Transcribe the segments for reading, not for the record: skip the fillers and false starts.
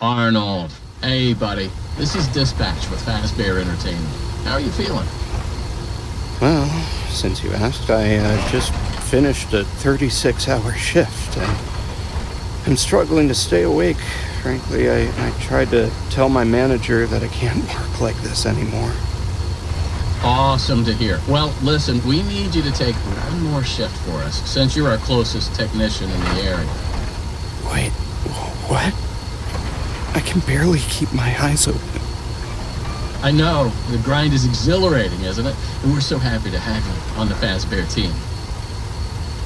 Arnold. Hey, buddy. This is Dispatch with Fazbear Entertainment. How are you feeling? Well, since you asked, I just finished a 36-hour shift, and I'm struggling to stay awake. Frankly, I tried to tell my manager that I can't work like this anymore. Awesome to hear. Well, listen, we need you to take one more shift for us, since you're our closest technician in the area. Wait, what? I can barely keep my eyes open. I know, the grind is exhilarating, isn't it? And we're so happy to have you on the Fazbear team.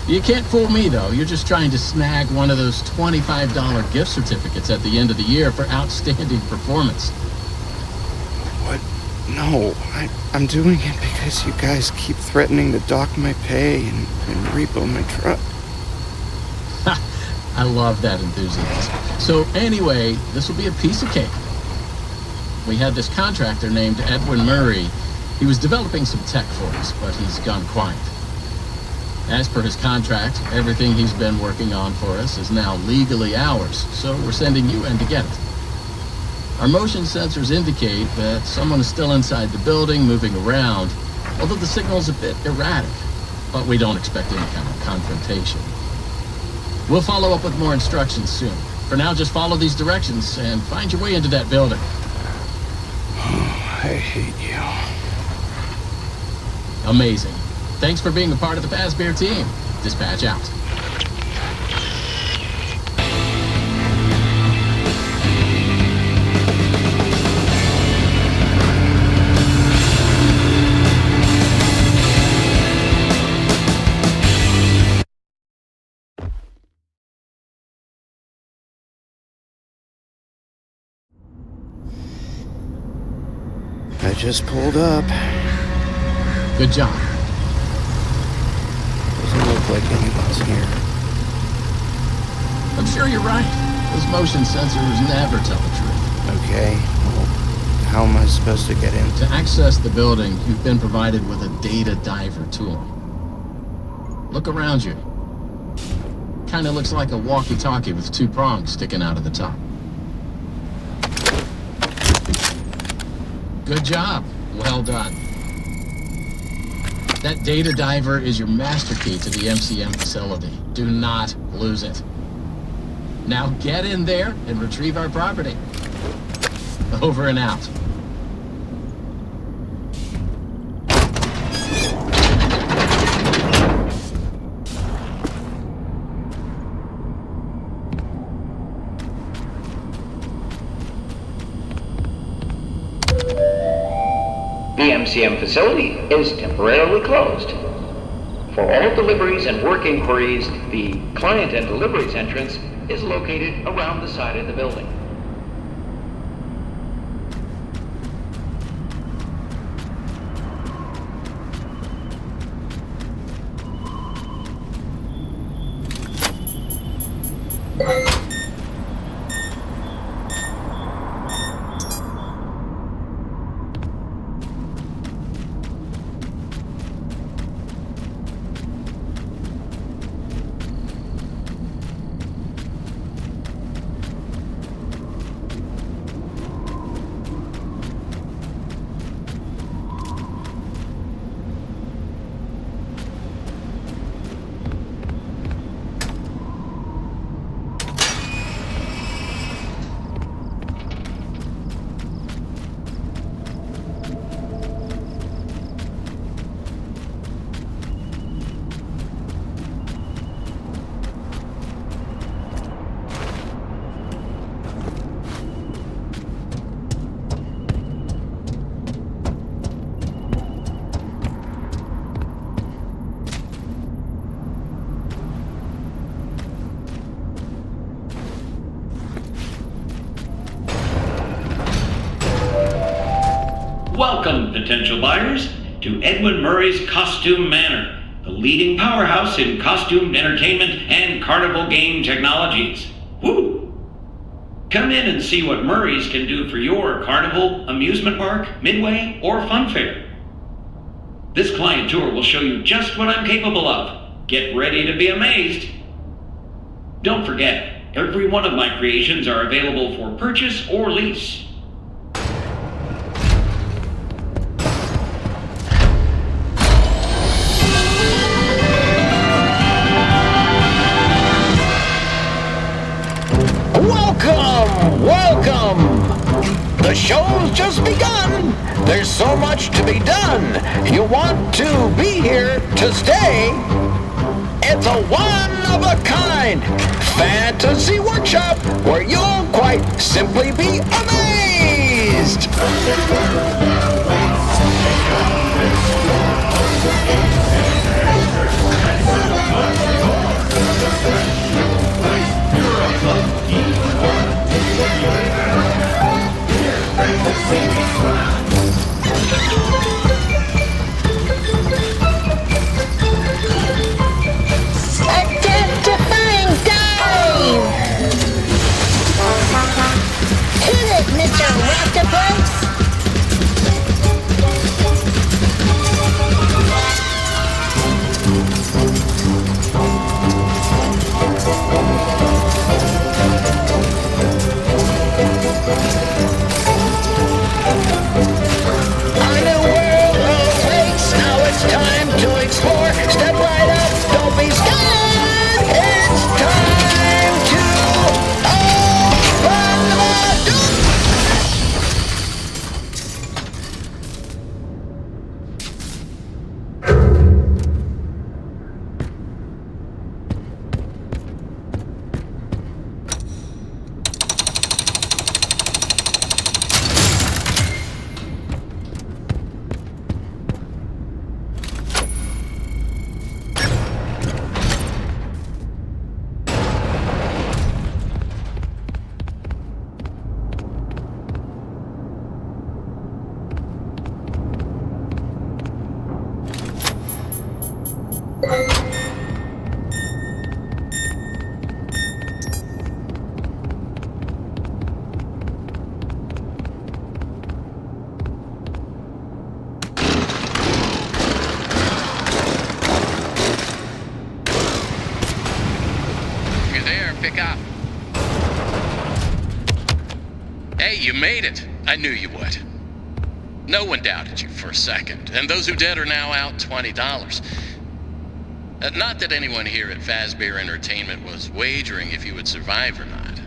You can't fool me, though. You're just trying to snag one of those $25 gift certificates at the end of the year for outstanding performance. What? No, I'm doing it because you guys keep threatening to dock my pay and repo my truck. I love that enthusiasm. So anyway, this will be a piece of cake. We had this contractor named Edwin Murray. He was developing some tech for us, but he's gone quiet. As per his contract, everything he's been working on for us is now legally ours, so we're sending you in to get it. Our motion sensors indicate that someone is still inside the building, moving around, although the signal's a bit erratic, but we don't expect any kind of confrontation. We'll follow up with more instructions soon. For now, just follow these directions and find your way into that building. I hate you. Amazing. Thanks for being a part of the Fazbear team. Dispatch out. I just pulled up. Good job. Doesn't look like anyone's here. I'm sure you're right. Those motion sensors never tell the truth. Okay, well, how am I supposed to get in? To access the building, you've been provided with a data diver tool. Look around you. Kinda looks like a walkie-talkie with two prongs sticking out of the top. Good job. Well done. That data diver is your master key to the MCM facility. Do not lose it. Now get in there and retrieve our property. Over and out. The MCM facility is temporarily closed. For all deliveries and work inquiries, the client and deliveries entrance is located around the side of the building. Welcome, potential buyers, to Edwin Murray's Costume Manor, the leading powerhouse in costume entertainment and carnival game technologies. Woo! Come in and see what Murray's can do for your carnival, amusement park, midway, or fun fair. This client tour will show you just what I'm capable of. Get ready to be amazed. Don't forget, Every one of my creations are available for purchase or lease. Welcome! The show's just begun. There's so much to be done. You want to be here to stay. It's a one-of-a-kind fantasy workshop where you'll quite simply be amazed. Identifying dive! Hit it, Mr. Octopus! Our new world awaits. Now it's time to explore. Step right up, don't be scared. It's time to open the door. You're there, pick up. Hey, you made it. I knew you would. No one doubted you for a second, and those who did are now out $20. Not that anyone here at Fazbear Entertainment was wagering if you would survive or not.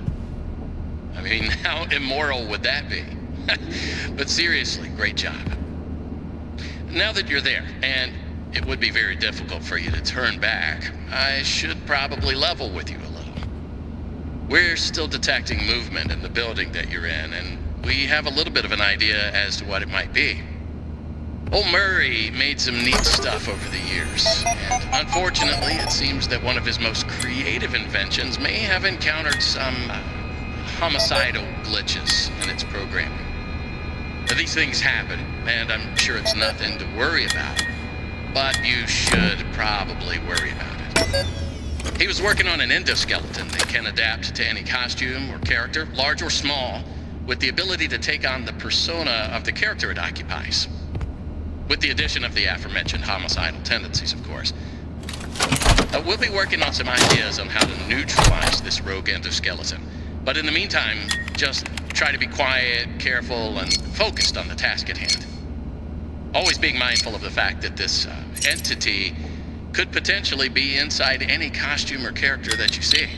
I mean, how immoral would that be? But seriously, great job. Now that you're there, and it would be very difficult for you to turn back, I should probably level with you a little. We're still detecting movement in the building that you're in, and we have a little bit of an idea as to what it might be. Old Murray made some neat stuff over the years, and unfortunately it seems that one of his most creative inventions may have encountered some homicidal glitches in its programming. Now, these things happen, and I'm sure it's nothing to worry about, but you should probably worry about it. He was working on an endoskeleton that can adapt to any costume or character, large or small, with the ability to take on the persona of the character it occupies. With the addition of the aforementioned homicidal tendencies, of course. We'll be working on some ideas on how to neutralize this rogue endoskeleton. But in the meantime, just try to be quiet, careful, and focused on the task at hand. Always being mindful of the fact that this entity could potentially be inside any costume or character that you see.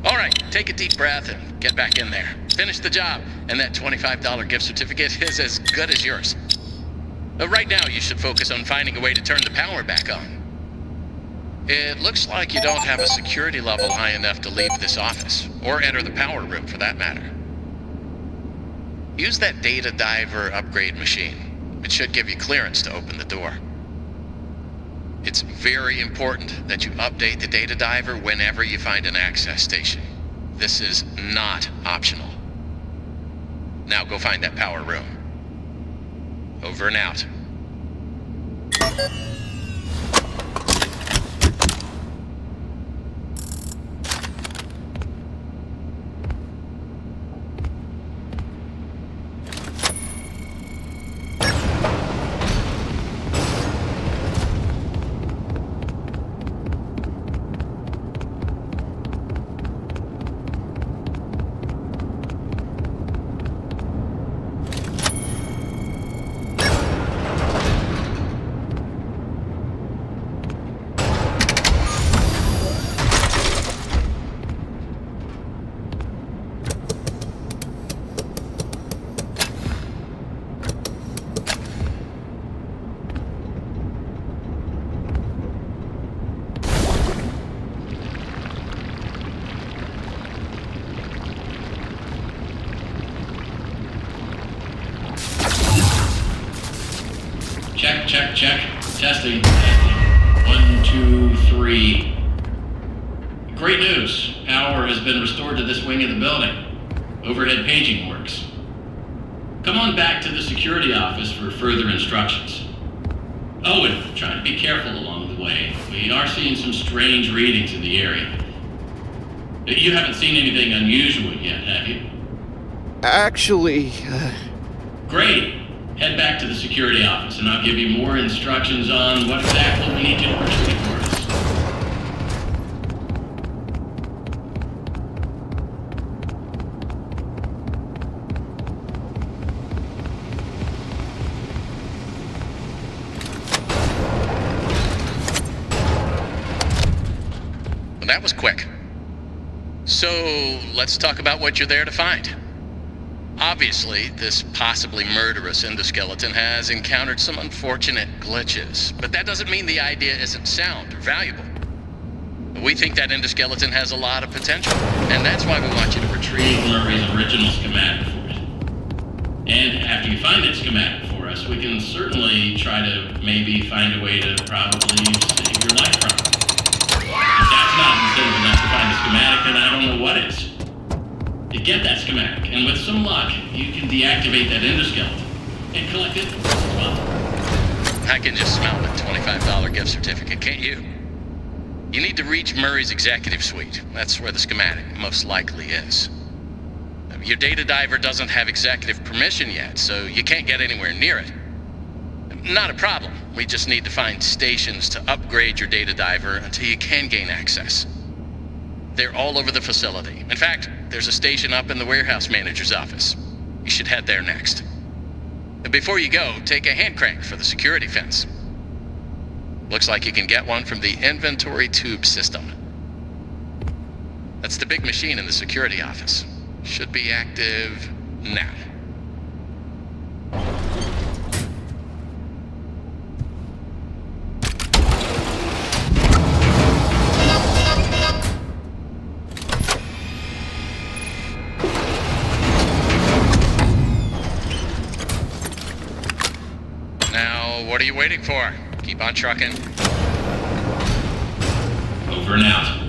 All right, take a deep breath and get back in there. Finish the job, and that $25 gift certificate is as good as yours. Right now, you should focus on finding a way to turn the power back on. It looks like you don't have a security level high enough to leave this office, or enter the power room for that matter. Use that data diver upgrade machine. It should give you clearance to open the door. It's very important that you update the data diver whenever you find an access station. This is not optional. Now go find that power room. Over and out. Check. Testing. 1, 2, 3. Great news. Power has been restored to this wing of the building. Overhead paging works. Come on back to the security office for further instructions. Oh, and try to be careful along the way. We are seeing some strange readings in the area. You haven't seen anything unusual yet, have you? Actually, Great. Head back to the security office and I'll give you more instructions on what exactly we need you to pursue for us. Well, that was quick. So, let's talk about what you're there to find. Obviously, this possibly murderous endoskeleton has encountered some unfortunate glitches, but that doesn't mean the idea isn't sound or valuable. We think that endoskeleton has a lot of potential, and that's why we want you to retrieve Murray's original schematic for it. And after you find that schematic for us, we can certainly try to maybe find a way to probably save your life from it. If that's not incentive enough to find the schematic, then I don't know what is. You get that schematic, and with some luck, you can deactivate that endoskeleton and collect it as well. I can just smell the $25 gift certificate, can't you? You need to reach Murray's executive suite. That's where the schematic most likely is. Your data diver doesn't have executive permission yet, so you can't get anywhere near it. Not a problem. We just need to find stations to upgrade your data diver until you can gain access. They're all over the facility. In fact, there's a station up in the warehouse manager's office. You should head there next. Before you go, take a hand crank for the security fence. Looks like you can get one from the inventory tube system. That's the big machine in the security office. Should be active now. What are you waiting for? Keep on trucking. Over and out.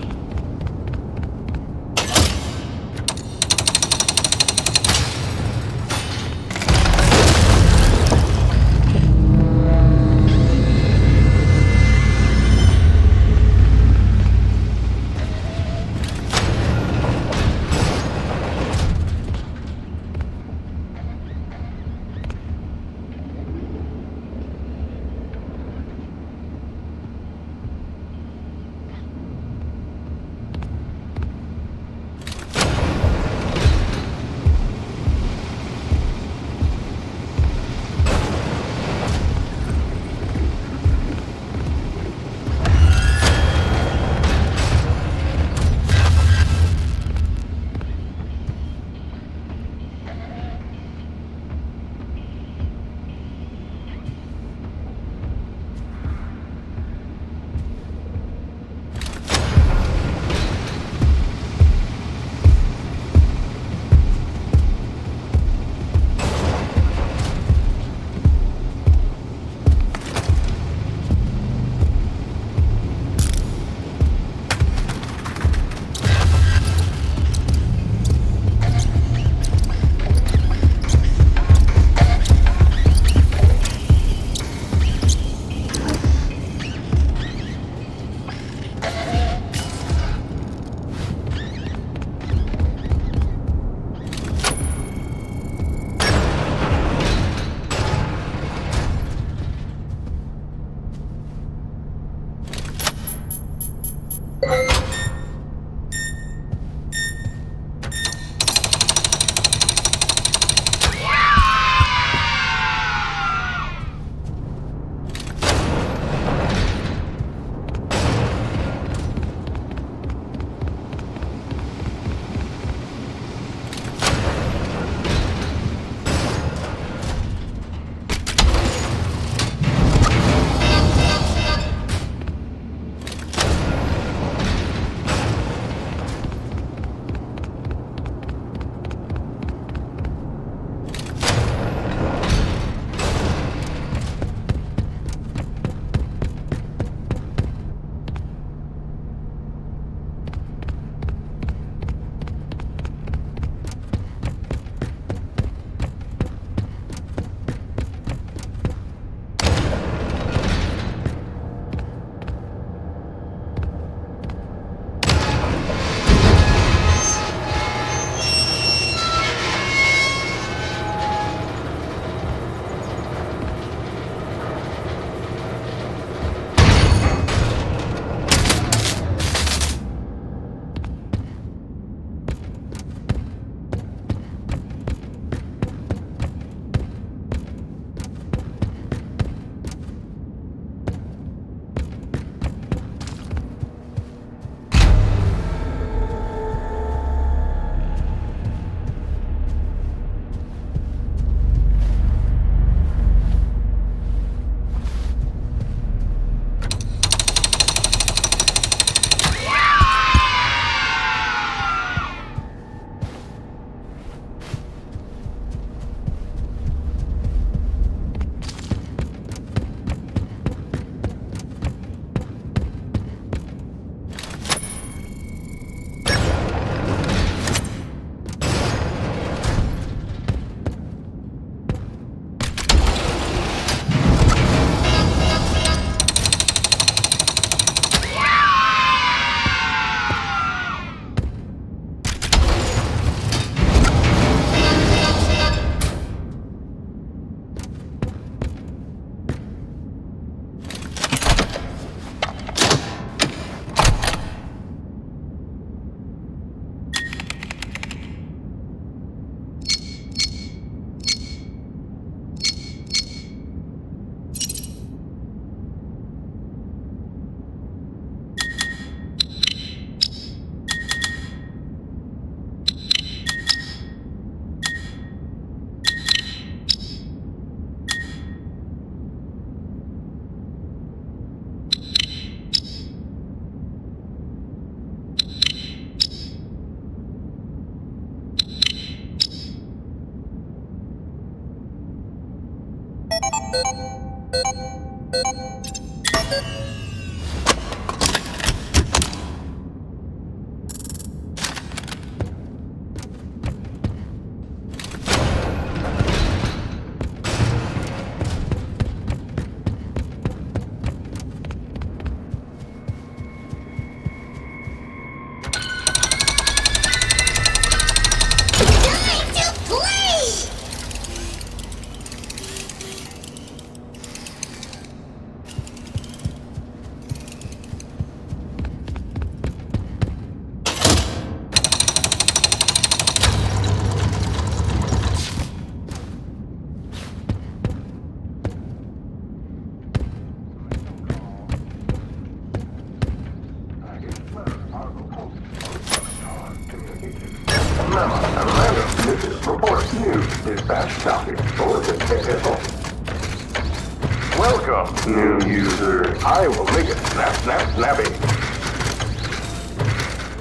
Welcome, new user. I will make it snap, snap, snappy.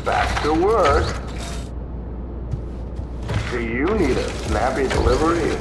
Back to work. Do you need a snappy delivery?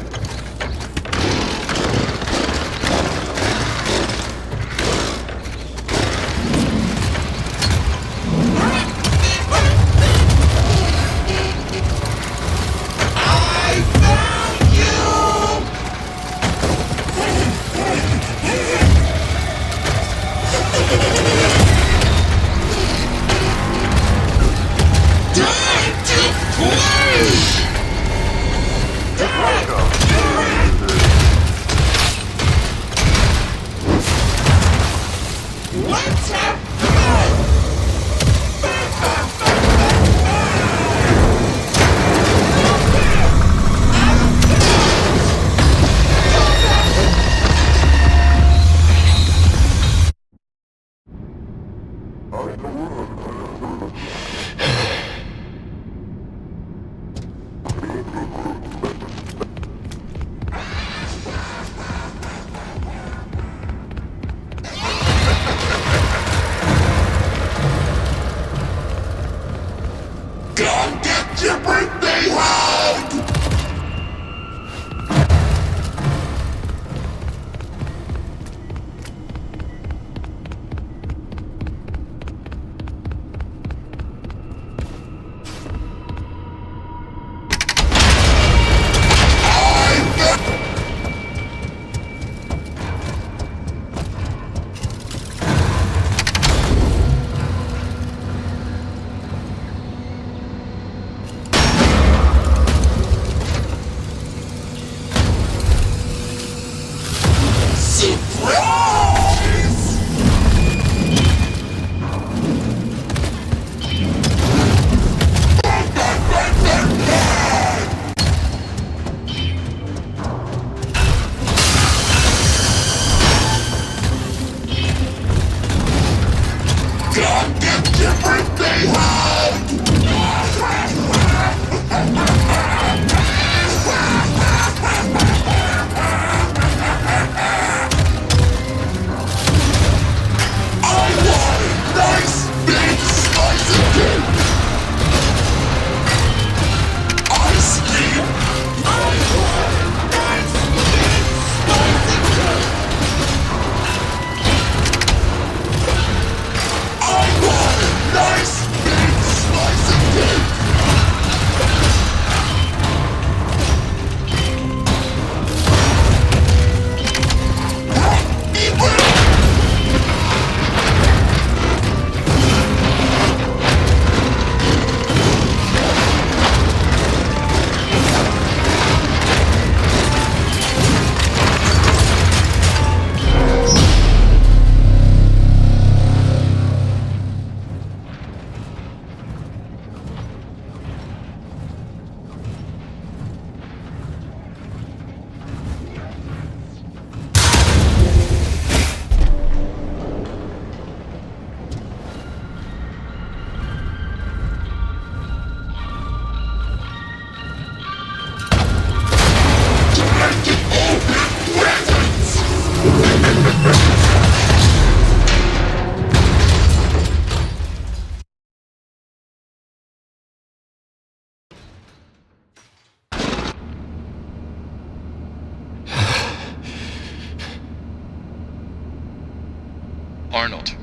Arnold,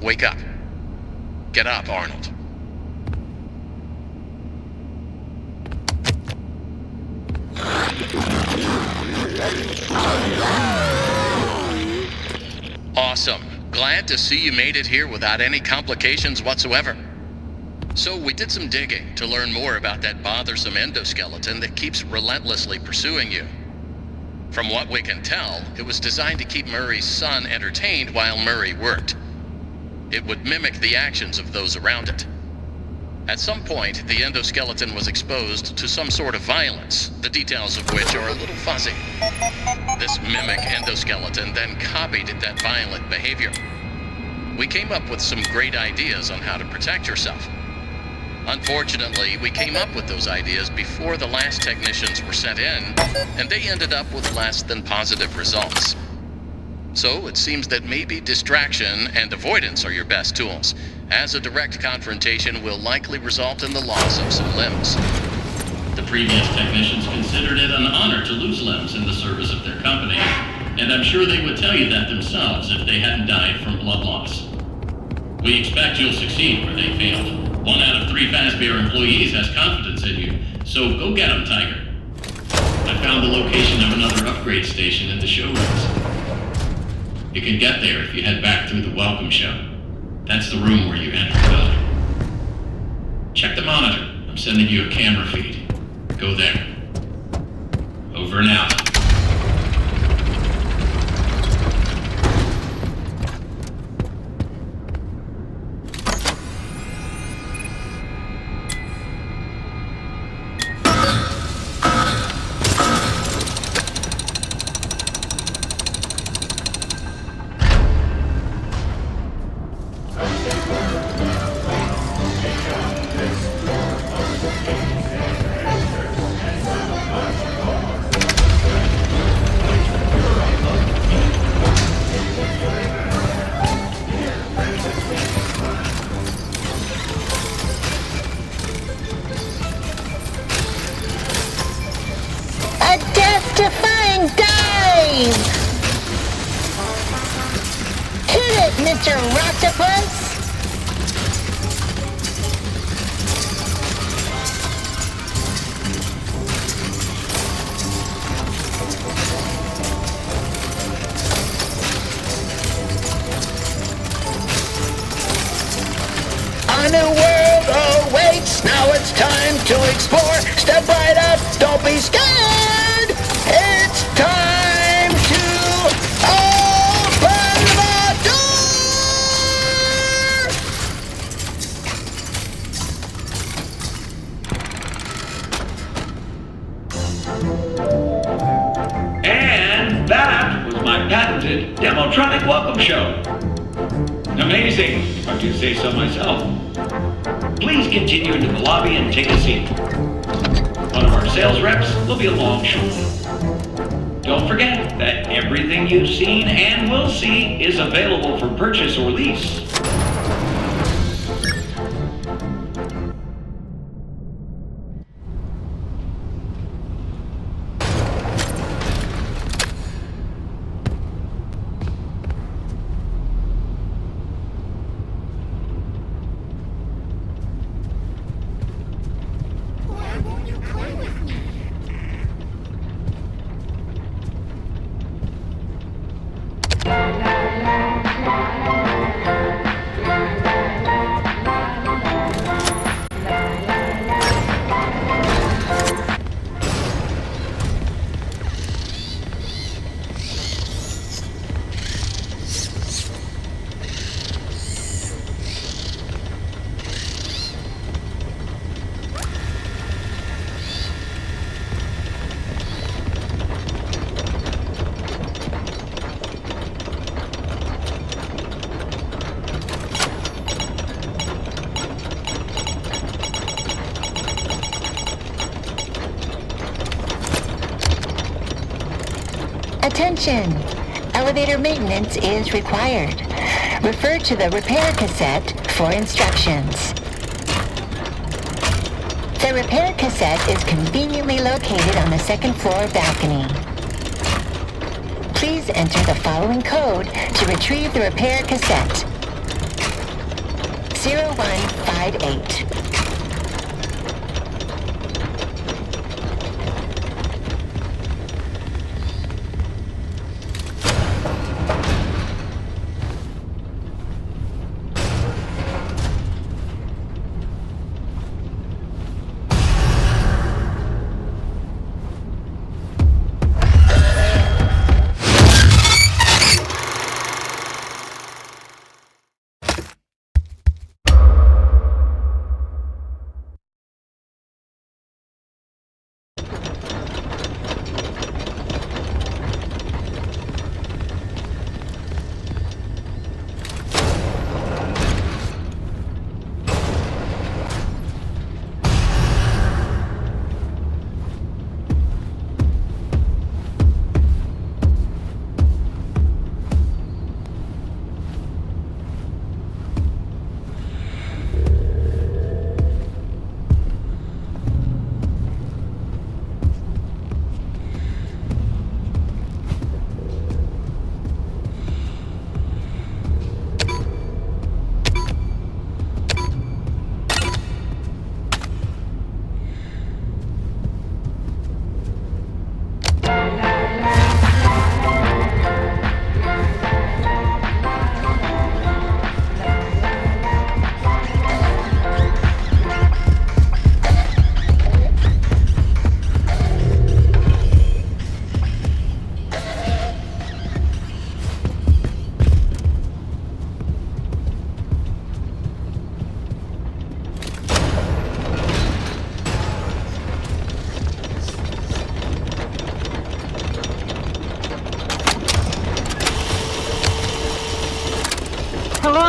wake up. Get up, Arnold. Awesome. Glad to see you made it here without any complications whatsoever. So we did some digging to learn more about that bothersome endoskeleton that keeps relentlessly pursuing you. From what we can tell, it was designed to keep Murray's son entertained while Murray worked. It would mimic the actions of those around it. At some point, the endoskeleton was exposed to some sort of violence, the details of which are a little fuzzy. This mimic endoskeleton then copied that violent behavior. We came up with some great ideas on how to protect yourself. Unfortunately, we came up with those ideas before the last technicians were sent in, and they ended up with less than positive results. So it seems that maybe distraction and avoidance are your best tools, as a direct confrontation will likely result in the loss of some limbs. The previous technicians considered it an honor to lose limbs in the service of their company, and I'm sure they would tell you that themselves if they hadn't died from blood loss. We expect you'll succeed where they failed. 1 out of 3 Fazbear employees has confidence in you, so go get 'em, Tiger. I found the location of another upgrade station in the showrooms. You can get there if you head back through the welcome show. That's the room where you enter the building. Check the monitor. I'm sending you a camera feed. Go there. Over and out. Mr. Octopus? A new world awaits. Now it's time to explore. Step right up. Don't be scared. It's time to open the door. And that was my patented Demotronic welcome show. Amazing, if I do say so myself. Please continue into the lobby and take a seat. One of our sales reps will be along shortly. Don't forget that everything you've seen and will see is available for purchase or lease. Attention! Elevator maintenance is required. Refer to the repair cassette for instructions. The repair cassette is conveniently located on the second floor balcony. Please enter the following code to retrieve the repair cassette. 0158.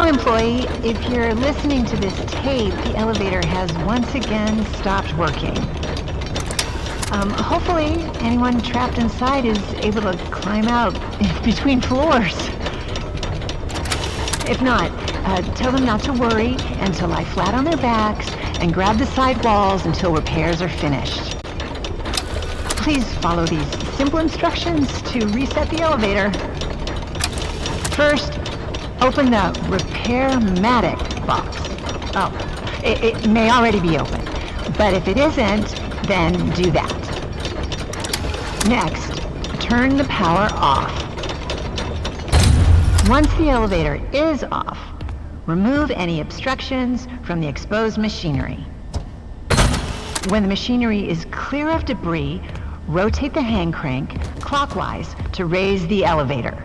Employee, if you're listening to this tape, the elevator has once again stopped working. Hopefully, anyone trapped inside is able to climb out between floors. If not, tell them not to worry and to lie flat on their backs and grab the side walls until repairs are finished. Please follow these simple instructions to reset the elevator. First, open the Repair-matic box. Oh, it may already be open, but if it isn't, then do that. Next, turn the power off. Once the elevator is off, remove any obstructions from the exposed machinery. When the machinery is clear of debris, rotate the hand crank clockwise to raise the elevator.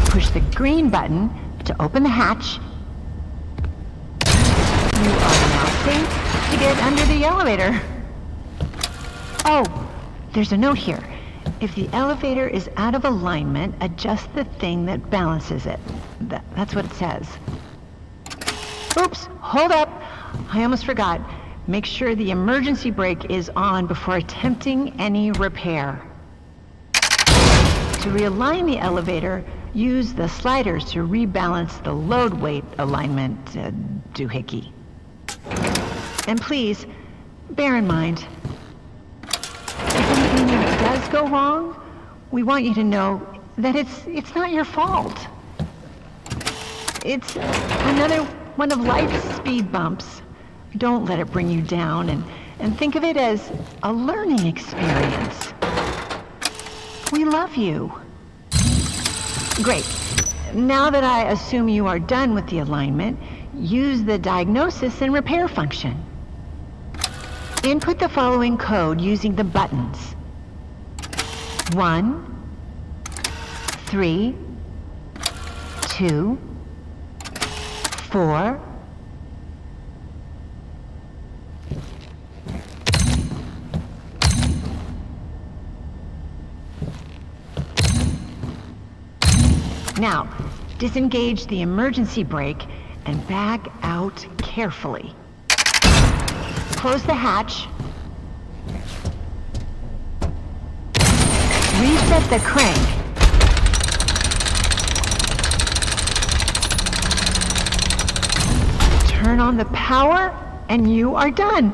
Push the green button to open the hatch. You are now safe to get under the elevator. Oh, there's a note here. If the elevator is out of alignment, adjust the thing that balances it. That's what it says. Oops, hold up. I almost forgot. Make sure the emergency brake is on before attempting any repair. To realign the elevator, use the sliders to rebalance the load weight alignment doohickey. And please, bear in mind, if anything does go wrong, we want you to know that it's not your fault. It's another one of life's speed bumps. Don't let it bring you down, and think of it as a learning experience. We love you. Great. Now that I assume you are done with the alignment, use the diagnosis and repair function. Input the following code using the buttons. 1, 3, 2, 4, Now, disengage the emergency brake and back out carefully. Close the hatch. Reset the crank. Turn on the power, and you are done.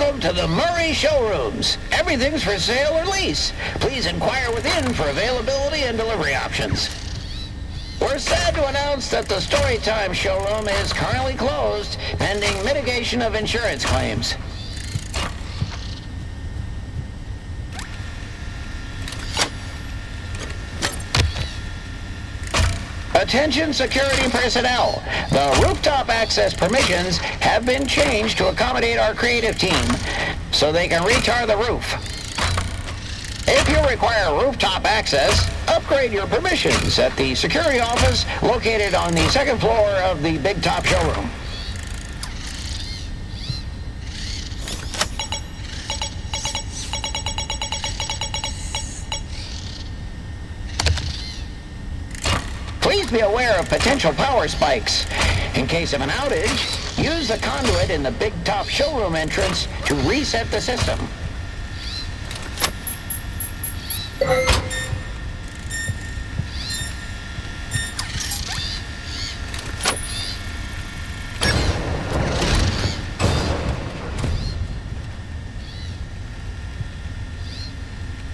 Welcome to the Murray Showrooms. Everything's for sale or lease. Please inquire within for availability and delivery options. We're sad to announce that the Storytime showroom is currently closed, pending mitigation of insurance claims. Attention security personnel. The rooftop access permissions have been changed to accommodate our creative team so they can retar the roof. If you require rooftop access, upgrade your permissions at the security office located on the second floor of the Big Top showroom. Please be aware of potential power spikes. In case of an outage, use the conduit in the Big Top showroom entrance to reset the system.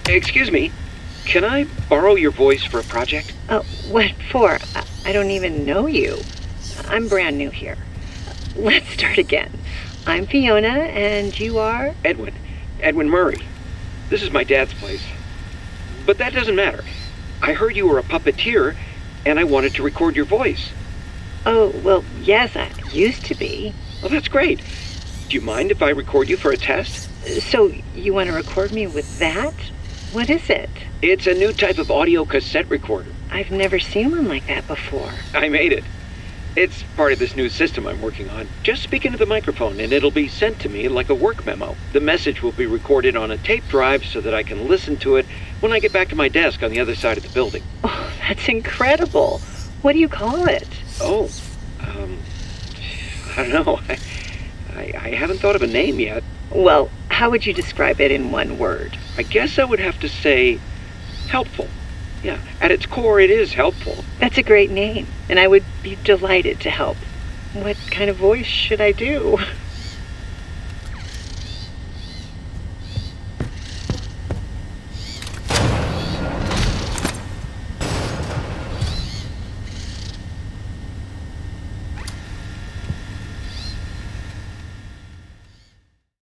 Excuse me, can I borrow your voice for a project? Oh, what for? I don't even know you. I'm brand new here. Let's start again. I'm Fiona, and you are? Edwin Murray. This is my dad's place. But that doesn't matter. I heard you were a puppeteer, and I wanted to record your voice. Oh, well, yes, I used to be. Well, that's great. Do you mind if I record you for a test? So, you want to record me with that? What is it? It's a new type of audio cassette recorder. I've never seen one like that before. I made it. It's part of this new system I'm working on. Just speak into the microphone and it'll be sent to me like a work memo. The message will be recorded on a tape drive so that I can listen to it when I get back to my desk on the other side of the building. Oh, that's incredible. What do you call it? Oh, I don't know. I haven't thought of a name yet. Well, how would you describe it in one word? I guess I would have to say helpful. Yeah, at its core, it is helpful. That's a great name, and I would be delighted to help. What kind of voice should I do?